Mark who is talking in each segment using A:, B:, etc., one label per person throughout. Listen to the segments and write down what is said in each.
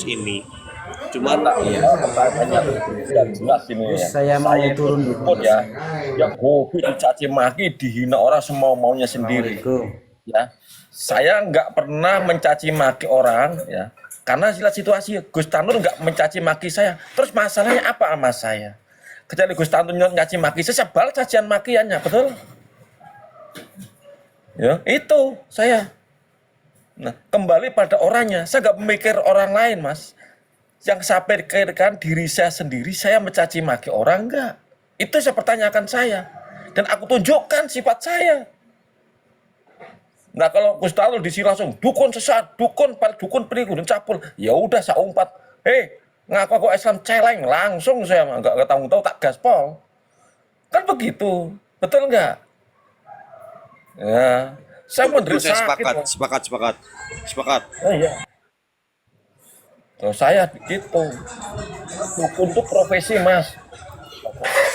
A: ini. Cuman
B: Iya, pertanyaannya sudah jelas ini ya.
C: Saya mau
B: Saya itu
C: turun
B: dukun ya, yang hobi dicaci maki, dihina orang semau maunya sendiri.
C: Assalamualaikum.
B: Ya, saya nggak pernah mencaci maki orang ya, karena situasi Gus Tanur nggak mencaci maki saya. Terus masalahnya apa sama saya? Kecuali Gus Tanur nyaci maki saya balas cacian makiannya, betul? Ya, itu saya. Nah, kembali pada orangnya, saya nggak memikir orang lain, Mas. Yang saya pikirkan diri saya sendiri, saya mencaci maki orang enggak? Itu saya pertanyakan saya. Dan aku tunjukkan sifat saya. Nah, kalau Gus Tanur disi langsung, dukun sesat, dukun penipu, dan capul. Ya udah, saya umpat. Ngaku aku Islam celeng, langsung saya nggak tahu-tahu tak gaspol. Kan begitu, betul nggak? Ya, saya
A: betul,
B: menderita
A: saya
B: sakit.
A: sepakat.
B: Oh iya. Terus saya gitu. Dukun itu profesi, Mas.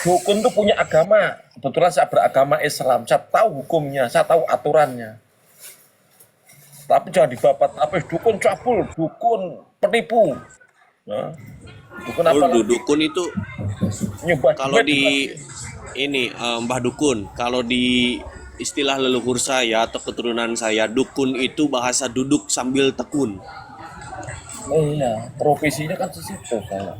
B: Dukun itu punya agama. Kebetulan saya beragama Islam. Saya tahu hukumnya, saya tahu aturannya. Tapi jangan dibabat. Tapi dukun cabul, dukun penipu. Nah, dukun apa lagi?
A: Dukun itu
B: Nyembah
A: kalau
B: duit
A: di
B: juga.
A: ini Mbah Dukun, kalau di istilah leluhur saya atau keturunan saya, dukun itu bahasa duduk sambil tekun.
B: Iya, profesinya kan di situ saya.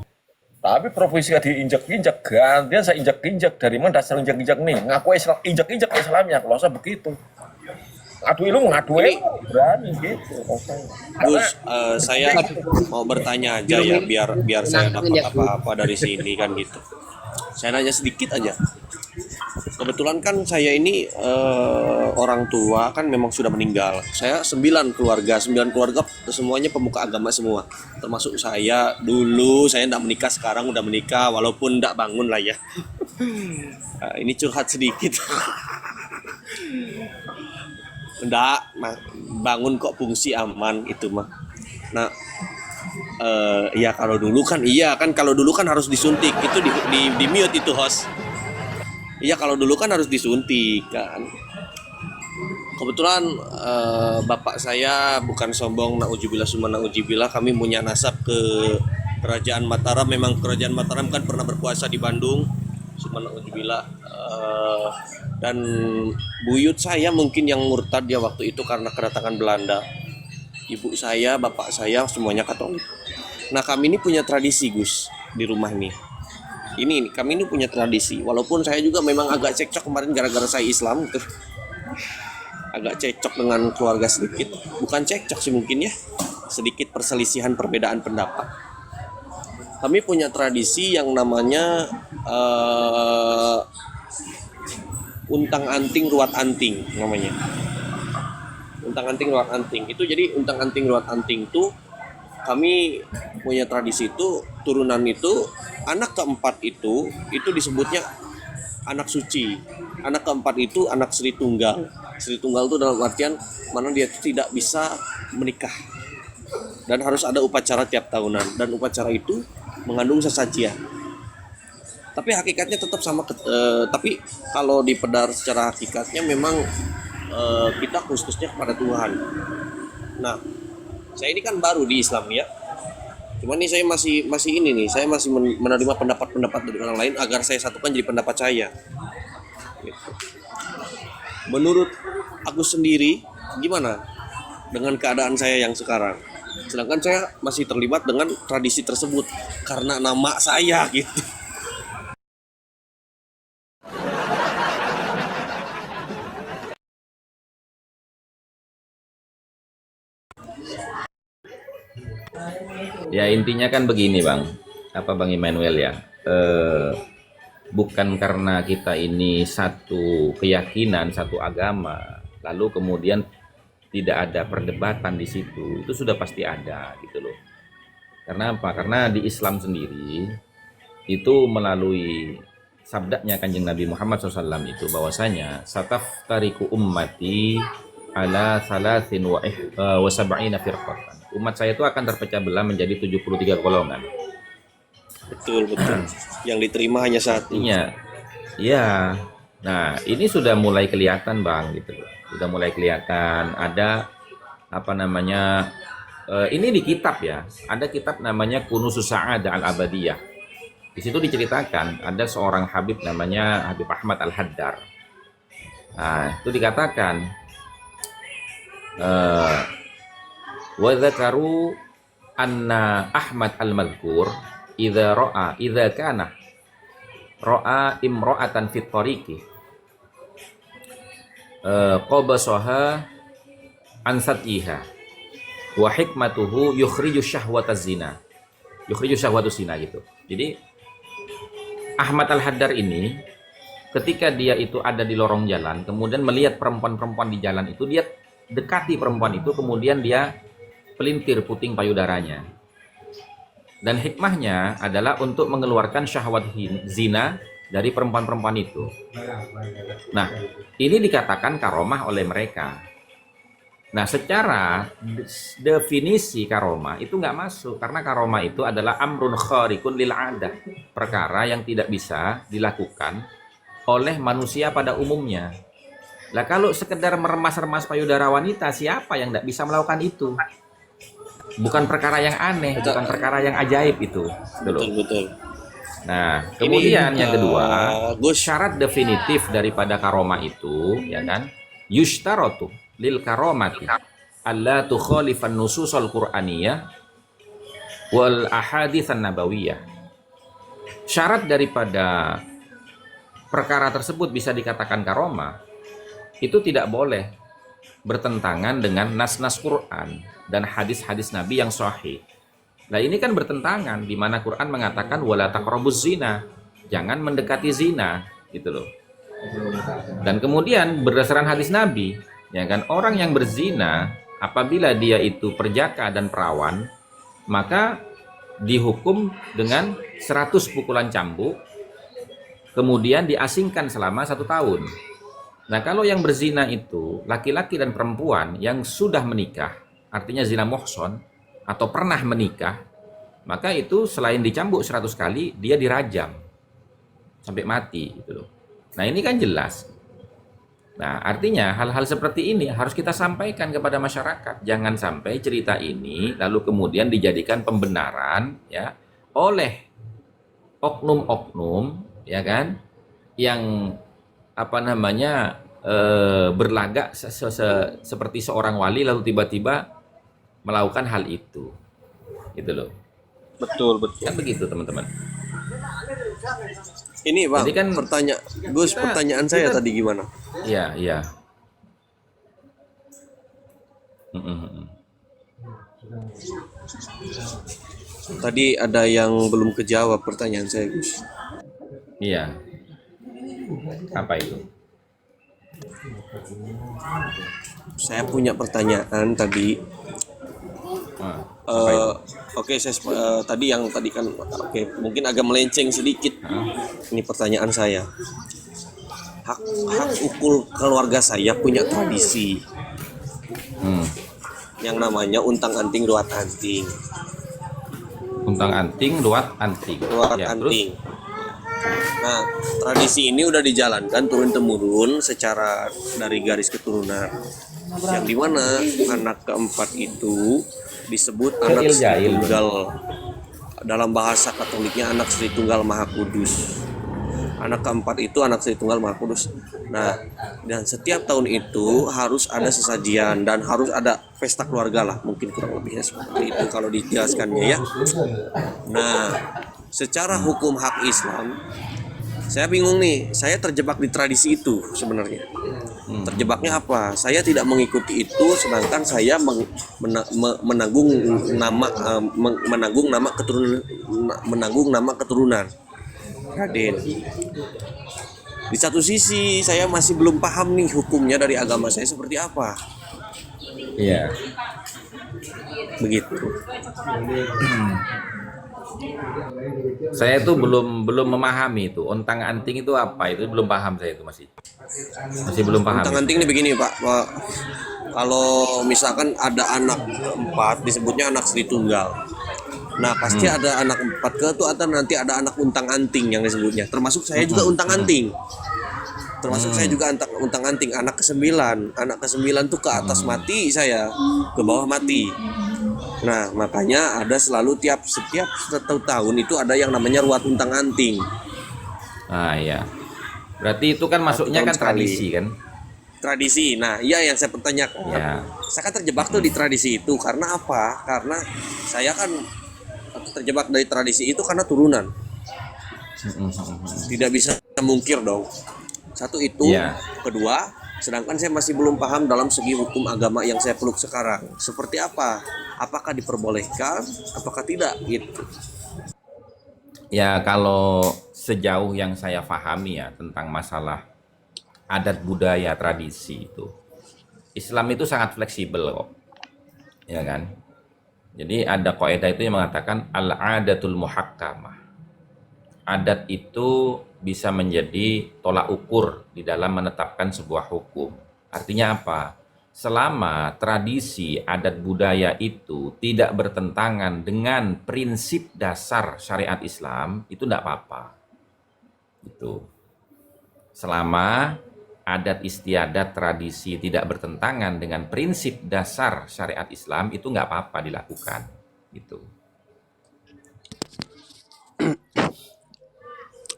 B: Tapi profesinya diinjak-injak, gantian saya injak-injak. Dari mana dasar injak-injak nih? Ngaku Islam, injak-injak Islamnya. Kalau saya begitu. Ngadu ilmu, berani gitu.
A: Gus, saya mau bertanya aja ya, biar saya dapat apa-apa dari sini kan gitu. Saya nanya sedikit aja. Kebetulan kan saya ini orang tua kan memang sudah meninggal. Saya 9 keluarga semuanya pemuka agama semua. Termasuk saya dulu, saya tidak menikah, sekarang udah menikah walaupun tidak bangun lah ya. Ini curhat sedikit. Enggak, bangun kok fungsi aman itu mah. Nah, ya kalau dulu kan kalau dulu kan harus disuntik. Itu di mute itu host. Iya, kalau dulu kan harus disuntik kan. Kebetulan bapak saya bukan sombong, nauzubillah summa nauzubillah, kami punya nasab ke Kerajaan Mataram. Memang Kerajaan Mataram kan pernah berkuasa di Bandung. Summa nauzubillah. Dan buyut saya mungkin yang murtad ya waktu itu karena kedatangan Belanda. Ibu saya, bapak saya semuanya Katolik. Nah, kami ini punya tradisi, Gus, di rumah ini. Kami ini punya tradisi. Walaupun saya juga memang agak cekcok kemarin gara-gara saya Islam gitu. Agak cekcok dengan keluarga sedikit. Bukan cekcok sih mungkin ya. Sedikit perselisihan perbedaan pendapat. Kami punya tradisi yang namanya untang-anting ruat anting namanya. Untang-anting ruat anting. Itu jadi untang-anting ruat anting itu kami punya tradisi itu, turunan itu anak keempat itu disebutnya anak suci. Anak keempat itu anak Sri Tunggal. Sri Tunggal itu dalam artian mana dia tidak bisa menikah dan harus ada upacara tiap tahunan, dan upacara itu mengandung sesajian. Tapi hakikatnya tetap sama. Tapi kalau dipedar secara hakikatnya memang kita khususnya kepada Tuhan. Nah, saya ini kan baru di Islam ya. Cuman nih saya masih ini nih, saya masih menerima pendapat-pendapat dari orang lain agar saya satukan jadi pendapat saya. Gitu. Menurut aku sendiri, gimana dengan keadaan saya yang sekarang? Sedangkan saya masih terlibat dengan tradisi tersebut karena nama saya gitu.
C: Ya intinya kan begini Bang, Bang Immanuel ya, bukan karena kita ini satu keyakinan, satu agama, lalu kemudian tidak ada perdebatan di situ, itu sudah pasti ada gitu loh. Karena apa? Karena di Islam sendiri itu melalui sabdanya Kanjeng Nabi Muhammad SAW itu bahwasanya sataftariku ummati ala salasin wa sab'ina firqatan. Umat saya itu akan terpecah belah menjadi 73 golongan.
A: Betul. Yang diterima hanya satu.
C: Iya. Nah, ini sudah mulai kelihatan Bang gitu loh. Sudah mulai kelihatan ada ini di kitab ya, ada kitab namanya Kunuzus Sa'adah Al-Abadiyah. Di situ diceritakan ada seorang Habib namanya Habib Ahmad Al-Haddar. Nah, itu dikatakan wa dzakaru anna Ahmad al-Madhkur idza kana ra'a imra'atan fit tariqi qabasaha an sat'iha wa hikmatuhu yukhriju syahwataz zina. Yukhriju syahwatuz zina gitu. Jadi Ahmad Al-Haddar ini ketika dia itu ada di lorong jalan, kemudian melihat perempuan-perempuan di jalan itu, dia dekati perempuan itu, kemudian dia pelintir puting payudaranya. Dan hikmahnya adalah untuk mengeluarkan syahwat zina dari perempuan-perempuan itu. Nah, ini dikatakan karomah oleh mereka. Nah, secara definisi karomah itu nggak masuk, karena karomah itu adalah amrun kharikun lil adah, perkara yang tidak bisa dilakukan oleh manusia pada umumnya. Lah kalau sekedar meremas-remas payudara wanita, siapa yang nggak bisa melakukan itu? Bukan perkara yang aneh, bukan perkara yang ajaib itu.
A: Betul.
C: Nah, kemudian yang kedua,
A: Gus,
C: syarat definitif daripada karomah itu, ya kan? Yushtaratu lil karomati alla tukhalifan nususul qur'aniyah wal ahaditsan nabawiyah. Syarat daripada perkara tersebut bisa dikatakan karomah itu tidak boleh bertentangan dengan nas-nas Quran dan hadis-hadis Nabi yang sahih. Nah, ini kan bertentangan, di mana Quran mengatakan wala taqrabuz zina, jangan mendekati zina, gitu loh. Dan kemudian berdasarkan hadis Nabi, ya kan, orang yang berzina apabila dia itu perjaka dan perawan, maka dihukum dengan 100 pukulan cambuk, kemudian diasingkan selama 1 tahun. Nah, kalau yang berzina itu laki-laki dan perempuan yang sudah menikah, artinya zina muhson atau pernah menikah, maka itu selain dicambuk 100 kali, dia dirajam sampai mati gitu loh. Nah, ini kan jelas. Nah, artinya hal-hal seperti ini harus kita sampaikan kepada masyarakat. Jangan sampai cerita ini lalu kemudian dijadikan pembenaran ya oleh oknum-oknum, ya kan, yang berlagak seperti seorang wali lalu tiba-tiba melakukan hal itu, gitu loh.
A: betul.
C: Kan begitu teman-teman.
A: Ini Bang,
C: Jadi kan
A: pertanyaan saya tadi gimana?
C: Iya.
A: Tadi ada yang belum kejawab pertanyaan saya, Gus.
C: Iya. Apa itu?
A: Saya punya pertanyaan tadi.
C: Apa itu?
A: Oke, tadi kan mungkin agak melenceng sedikit. Ini pertanyaan saya. Hak ukul keluarga saya punya tradisi yang namanya untang-anting ruat anting.
C: Untang-anting, ruat anting. Ya,
A: Anting. Nah, tradisi ini udah dijalankan turun-temurun secara dari garis keturunan. Yang dimana anak keempat itu disebut anak Sri Tunggal. Dalam bahasa Katoliknya anak Sri Tunggal Maha Kudus. Anak keempat itu anak Sri Tunggal Maha Kudus. Nah, dan setiap tahun itu harus ada sesajian dan harus ada pesta keluarga lah, mungkin kurang lebihnya seperti itu kalau dijelaskannya ya. Nah, secara hukum hak Islam, saya bingung nih, saya terjebak di tradisi itu sebenarnya. Terjebaknya apa? Saya tidak mengikuti itu, sedangkan saya menanggung nama keturunan Raden. Di satu sisi saya masih belum paham nih hukumnya dari agama saya seperti apa.
C: Iya.
A: Begitu.
C: Saya itu belum memahami itu ontang anting itu apa, itu belum paham saya itu masih belum paham.
A: Untang anting ini begini Pak, kalau misalkan ada anak empat disebutnya anak Sri Tunggal. Nah pasti ada anak empat ke itu atau nanti ada anak untang anting yang disebutnya. Termasuk saya juga untang anting. Saya juga untang anting anak ke-9. Anak ke-9 tuh ke atas mati saya, ke bawah mati. Nah, makanya ada selalu setiap 1 tahun itu ada yang namanya ruat untang-anting.
C: Ah ya. Berarti itu kan masuknya
A: tahun
C: kan
A: sekali.
C: tradisi kan?
A: Tradisi. Nah, iya yang saya pertanyakan.
C: Ya.
A: Saya kan terjebak tuh di tradisi itu karena apa? Karena saya kan terjebak dari tradisi itu karena turunan. Tidak bisa mungkir dong. Satu itu,
C: Iya.
A: kedua, sedangkan saya masih belum paham dalam segi hukum agama yang saya peluk sekarang. Seperti apa? Apakah diperbolehkan? Apakah tidak? Gitu.
C: Ya kalau sejauh yang saya pahami ya tentang masalah adat budaya tradisi itu, Islam itu sangat fleksibel kok, ya kan? Jadi ada kaidah itu yang mengatakan al-adatul muhakkamah. Adat itu bisa menjadi tolak ukur di dalam menetapkan sebuah hukum. Artinya apa? Selama tradisi adat budaya itu tidak bertentangan dengan prinsip dasar syariat Islam, itu tidak apa-apa. Gitu. Selama adat istiadat tradisi tidak bertentangan dengan prinsip dasar syariat Islam, itu nggak apa-apa dilakukan. Gitu.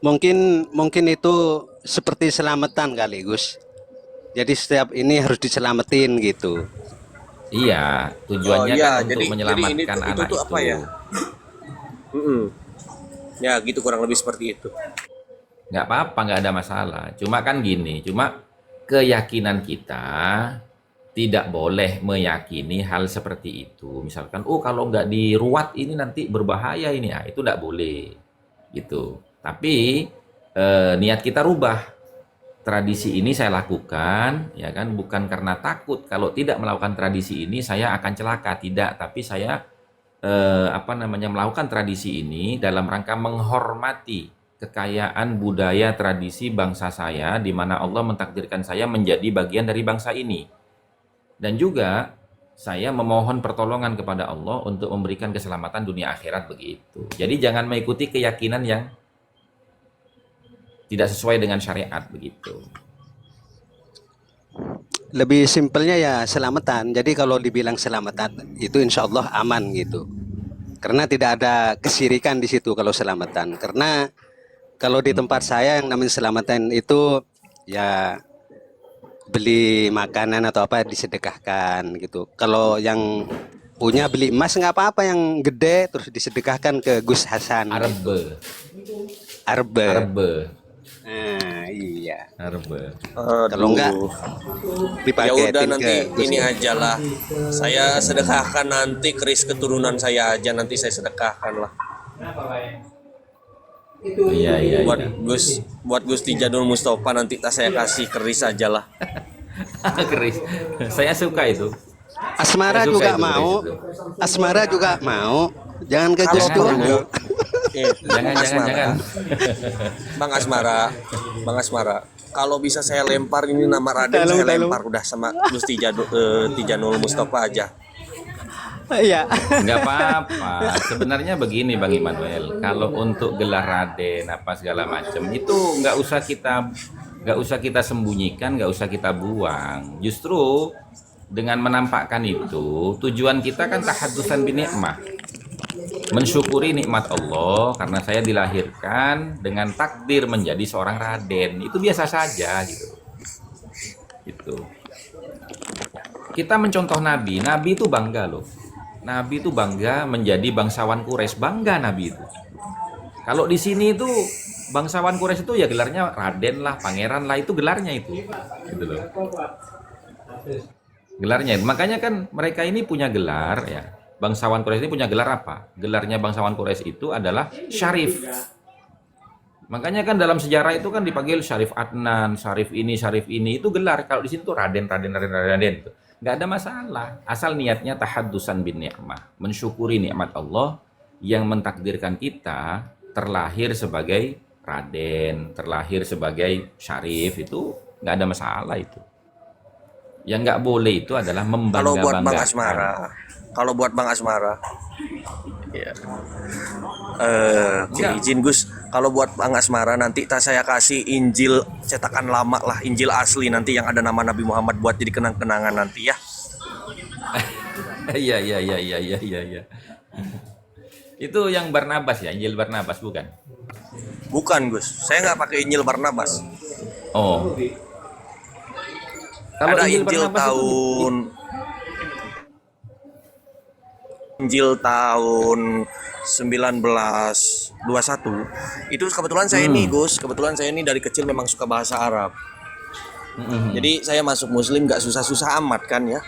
D: Mungkin itu seperti selamatan kali, Gus. Jadi setiap ini harus diselamatin gitu.
C: Iya, tujuannya
A: iya,
C: kan untuk menyelamatkan
A: itu
C: anak
A: tuh
C: itu.
A: apa ya? Ya, gitu kurang lebih seperti itu.
C: Nggak apa-apa, nggak ada masalah. Cuma kan gini, cuma keyakinan kita tidak boleh meyakini hal seperti itu. Misalkan, oh kalau nggak diruat ini nanti berbahaya ini, ya itu nggak boleh. Gitu. Tapi niat kita rubah. Tradisi ini saya lakukan, ya kan, bukan karena takut. Kalau tidak melakukan tradisi ini, saya akan celaka. Tidak, tapi saya melakukan tradisi ini dalam rangka menghormati kekayaan budaya tradisi bangsa saya, di mana Allah mentakdirkan saya menjadi bagian dari bangsa ini. Dan juga saya memohon pertolongan kepada Allah untuk memberikan keselamatan dunia akhirat begitu. Jadi jangan mengikuti keyakinan yang tidak sesuai dengan syariat begitu.
D: Lebih simpelnya ya selamatan. Jadi kalau dibilang selamatan itu insya Allah aman gitu. Karena tidak ada kesirikan di situ kalau selamatan. Karena kalau di tempat saya yang namanya selamatan itu ya beli makanan atau apa disedekahkan gitu. Kalau yang punya beli emas nggak apa-apa yang gede terus disedekahkan ke Gus Hasan.
C: Arbe.
D: Arbe.
C: Arbe.
D: Nah, iya.
C: Arbe.
D: Kalau enggak
A: Ya
D: dipaketin
A: udah nanti
D: ke Gus.
A: ini aja lah. Saya sedekahkan nanti keris keturunan saya aja, nanti saya sedekahkan lah.
C: Iya.
A: Buat Gus Tijadul Mustafa nanti saya kasih keris aja lah.
C: Keris. Saya suka itu.
D: Asmara
C: Saya suka
D: juga
C: itu,
D: mau.
C: keris itu.
D: Asmara juga mau. Jangan ke Gus
A: Kalau
D: dulu.
C: Jangan.
A: Bang Asmara, kalau bisa saya lempar ini nama Raden, saya lempar udah sama Gus Tijanul Mustafa aja.
D: Iya.
C: Nggak apa-apa. Sebenarnya begini Bang Immanuel, kalau untuk gelar Raden apa segala macam itu nggak usah kita sembunyikan, nggak usah kita buang. Justru dengan menampakkan itu, tujuan kita kan tahaddusan bi nikmah. Mensyukuri nikmat Allah karena saya dilahirkan dengan takdir menjadi seorang raden. Itu biasa saja gitu. Gitu. Kita mencontoh Nabi itu bangga loh. Nabi itu bangga menjadi bangsawan Quraisy, bangga Nabi itu. Kalau di sini itu bangsawan Quraisy itu ya gelarnya raden lah, pangeran lah, itu gelarnya itu. Gitu loh. Gelarnya. Makanya kan mereka ini punya gelar ya. Bangsawan Quraisy ini punya gelar apa? Gelarnya bangsawan Quraisy itu adalah Syarif. Makanya kan dalam sejarah itu kan dipanggil Syarif Adnan, Syarif ini itu gelar. Kalau di sini tuh Raden. Nggak ada masalah. Asal niatnya tahaddusan bin ni'mah, mensyukuri nikmat Allah yang mentakdirkan kita terlahir sebagai Raden, terlahir sebagai Syarif, itu nggak ada masalah itu. Yang nggak boleh itu adalah membangga-banggakan.
A: Kalau buat Bang Asmara, ya. Oke, izin Gus. Kalau buat Bang Asmara nanti saya kasih Injil cetakan lama lah, Injil asli nanti yang ada nama Nabi Muhammad buat jadi kenang-kenangan nanti ya.
C: Iya, iya, iya, iya, iya, iya, iya. Itu yang Barnabas ya, Injil Barnabas bukan?
A: Bukan Gus, saya nggak pakai Injil Barnabas.
C: Oh, kalau
A: Ada
C: Injil
A: Injil
C: Barnabas
A: tahun Injil tahun 1921. Itu kebetulan saya nih Gus, kebetulan saya ini dari kecil memang suka bahasa Arab. Jadi saya masuk Muslim nggak susah-susah amat kan ya.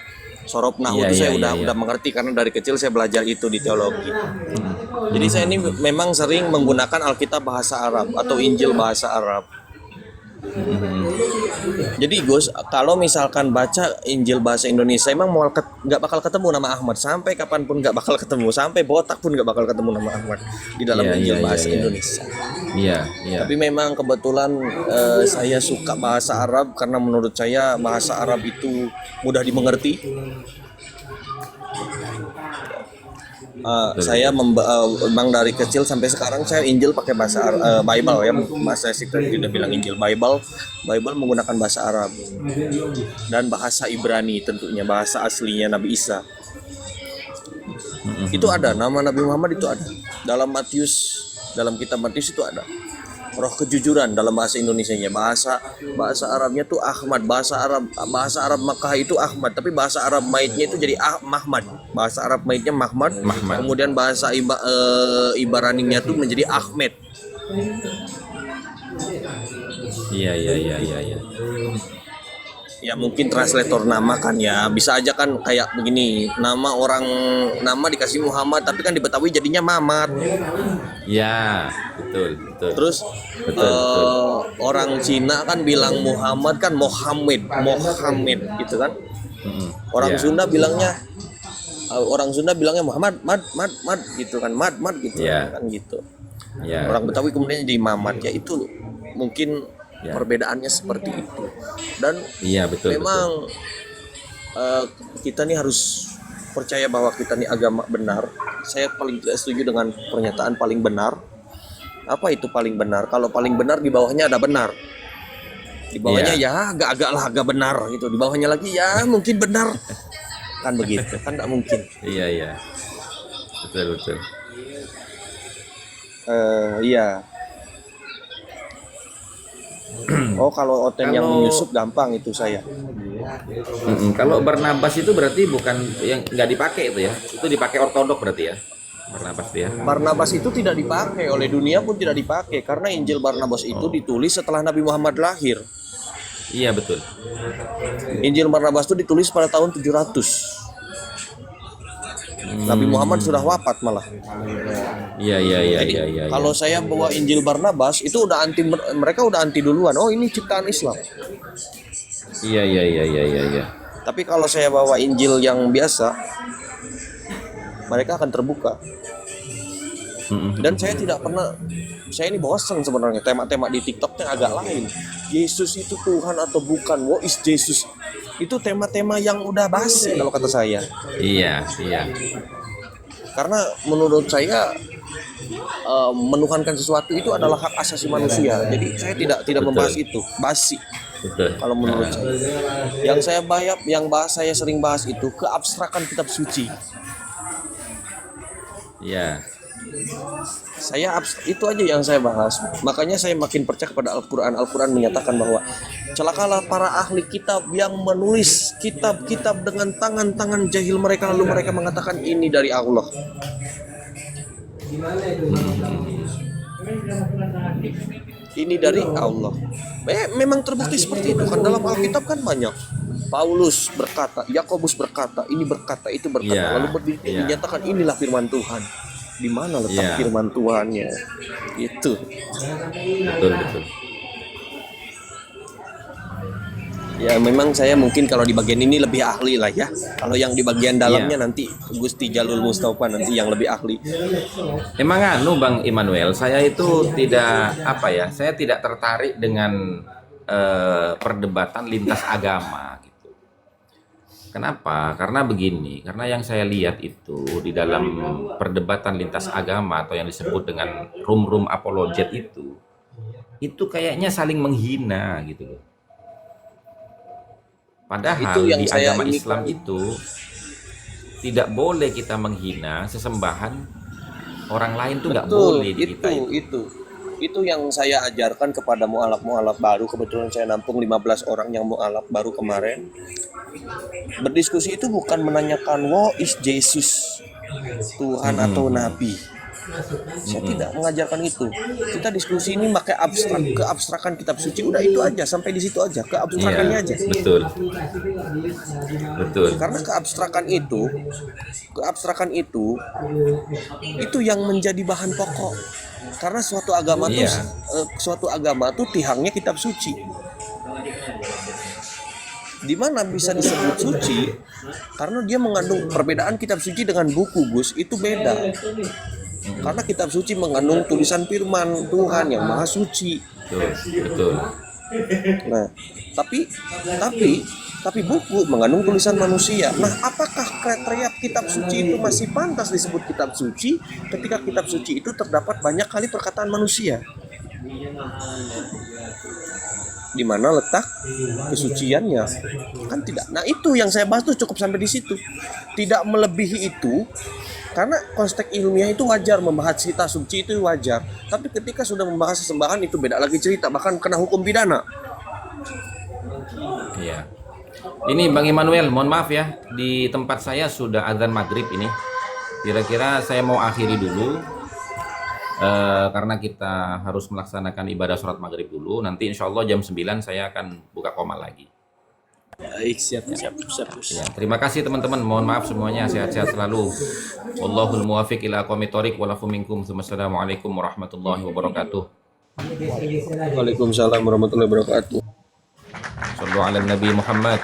A: Sorob nahu
C: Iya,
A: itu
C: iya,
A: saya
C: iya, iya.
A: udah mengerti karena dari kecil saya belajar itu di teologi. Jadi saya ini memang sering menggunakan Alkitab bahasa Arab atau Injil bahasa Arab. Jadi Gus, kalau misalkan baca Injil bahasa Indonesia, emang mau nggak bakal ketemu nama Ahmad sampai kapanpun, nggak bakal ketemu, sampai botak pun nggak bakal ketemu nama Ahmad di dalam
C: Iya,
A: Injil
C: iya,
A: bahasa
C: iya, iya.
A: Indonesia.
C: Iya, iya.
A: Tapi memang kebetulan saya suka bahasa Arab karena menurut saya bahasa Arab itu mudah dimengerti. Saya memang dari kecil sampai sekarang saya Injil pakai bahasa Bible ya, bahasa kita tidak bilang Injil, Bible menggunakan bahasa Arab dan bahasa Ibrani, tentunya bahasa aslinya Nabi Isa. Itu ada nama Nabi Muhammad, itu ada dalam Matius, dalam kitab Matius itu ada. Roh kejujuran dalam bahasa Indonesianya, bahasa Arabnya tuh Ahmad, bahasa Arab Makkah itu Ahmad, tapi bahasa Arab maitnya itu jadi Mahmad. Bahasa Arab maitnya Mahmad. Kemudian bahasa Ibaraninya tuh menjadi Ahmed.
C: Iya, iya, iya, iya, iya.
A: Ya mungkin translator nama kan ya, bisa aja kan kayak begini, nama dikasih Muhammad tapi kan di Betawi jadinya Mamat.
C: Ya, betul, betul.
A: Terus
C: Betul, betul.
A: orang Cina kan bilang Muhammad kan Mohammed gitu kan. Orang
C: Ya.
A: Sunda bilangnya Muhammad, Mad gitu kan, Mad gitu
C: Ya.
A: kan gitu.
C: Ya.
A: Orang Betawi kemudian jadi Mamat, ya itu mungkin
C: Ya.
A: perbedaannya seperti itu. Dan
C: Iya, betul,
A: memang kita nih harus percaya bahwa kita nih agama benar. Saya paling tidak setuju dengan pernyataan paling benar. Apa itu paling benar? Kalau paling benar di bawahnya ada benar. Di bawahnya ya agak benar gitu. Di bawahnya lagi ya mungkin benar. Kan begitu. Kan tidak mungkin.
C: Iya, iya. Betul, betul.
A: Iya. Oh, kalau Oten yang
C: Kalau-
A: menyusup gampang itu saya.
C: Kalau Barnabas itu berarti bukan yang nggak dipakai itu ya? Itu dipakai ortodok berarti ya? Barnabas itu ya?
A: Barnabas itu tidak dipakai oleh dunia pun tidak dipakai karena Injil Barnabas itu ditulis setelah Nabi Muhammad lahir.
C: Iya, betul.
A: Injil Barnabas itu ditulis pada tahun 700. Nabi Muhammad sudah wafat malah.
C: Iya, iya, iya,
A: Jadi
C: iya, iya.
A: kalau saya bawa Injil Barnabas itu udah mereka udah anti duluan. Oh, ini ciptaan Islam.
C: Iya, iya, iya, iya, iya, iya.
A: Tapi kalau saya bawa Injil yang biasa, mereka akan terbuka. Dan saya tidak pernah, saya ini bosan sebenarnya tema-tema di TikToknya agak lain. Yesus itu Tuhan atau bukan? What is Jesus? Itu tema-tema yang udah basi kalau kata saya.
C: Iya, iya.
A: Karena menurut saya menuhankan sesuatu itu adalah hak asasi manusia. Jadi saya tidak
C: Betul.
A: membahas itu, basi.
C: Betul.
A: Kalau menurut saya, yang saya sering bahas itu keabstrakan kitab suci.
C: Iya.
A: Itu aja yang saya bahas. Makanya saya makin percaya kepada Al-Quran. Al-Quran menyatakan bahwa celakalah para ahli kitab yang menulis kitab-kitab dengan tangan-tangan jahil mereka, lalu mereka mengatakan ini dari Allah. Ini dari Allah. Memang terbukti seperti itu kan, dalam Alkitab kan banyak. Paulus berkata, Yakobus berkata, ini berkata, itu berkata,
C: Iya,
A: lalu
C: iya.
A: dinyatakan inilah firman Tuhan. Di mana letak
C: Iya.
A: firman Tuhannya? Itu.
C: Betul, betul.
A: Ya memang saya mungkin kalau di bagian ini lebih ahli lah ya. Kalau yang di bagian dalamnya
C: Iya.
A: nanti Gusti Jalul Mustafa nanti yang lebih ahli.
C: Emang Bang Immanuel, saya itu saya tidak tertarik dengan perdebatan lintas agama gitu. Kenapa? Karena begini, karena yang saya lihat itu di dalam perdebatan lintas agama atau yang disebut dengan room apologet itu kayaknya saling menghina gitu loh. Padahal
A: Itu yang
C: di
A: saya
C: agama
A: ini-
C: Islam tidak boleh kita menghina sesembahan orang lain tuh nggak
A: Betul,
C: boleh di kita
A: itu yang saya ajarkan kepada mualaf baru. Kebetulan saya nampung 15 orang yang mualaf baru kemarin. Berdiskusi itu bukan menanyakan what is Jesus, Tuhan atau Nabi. Saya tidak mengajarkan itu. Kita diskusi ini pakai keabstrakan kitab suci, udah itu aja, sampai di situ aja, keabstrakannya aja.
C: Betul.
A: Karena keabstrakan itu yang menjadi bahan pokok. Karena suatu agama tuh tihangnya kitab suci. Di mana bisa disebut suci? Karena dia mengandung perbedaan kitab suci dengan buku, Gus, itu beda. Karena kitab suci mengandung tulisan firman Tuhan yang maha suci.
C: Betul.
A: Nah, tapi buku mengandung tulisan manusia. Nah, apakah kriteria kitab suci itu masih pantas disebut kitab suci ketika kitab suci itu terdapat banyak kali perkataan manusia? Di mana letak kesuciannya? Kan tidak. Nah, itu yang saya bahas tuh cukup sampai di situ. Tidak melebihi itu. Karena konteks ilmiah itu wajar, membahas kitab suci itu wajar. Tapi ketika sudah membahas sesembahan itu beda lagi cerita, bahkan kena hukum pidana.
C: Iya. Ini Bang Immanuel, mohon maaf ya, di tempat saya sudah azan maghrib ini. Kira-kira saya mau akhiri dulu, karena kita harus melaksanakan ibadah sholat maghrib dulu. Nanti insya Allah jam 9 saya akan buka koma lagi.
A: Baik, siap.
C: Ya, terima kasih teman-teman. Mohon maaf semuanya, sehat-sehat selalu. Wallahul muwaffiq ila aqwamit thoriq wa lafu minkum. Wassalamualaikum warahmatullahi wabarakatuh.
A: Waalaikumsalam warahmatullahi wabarakatuh.
C: Sallu ala Nabi Muhammad.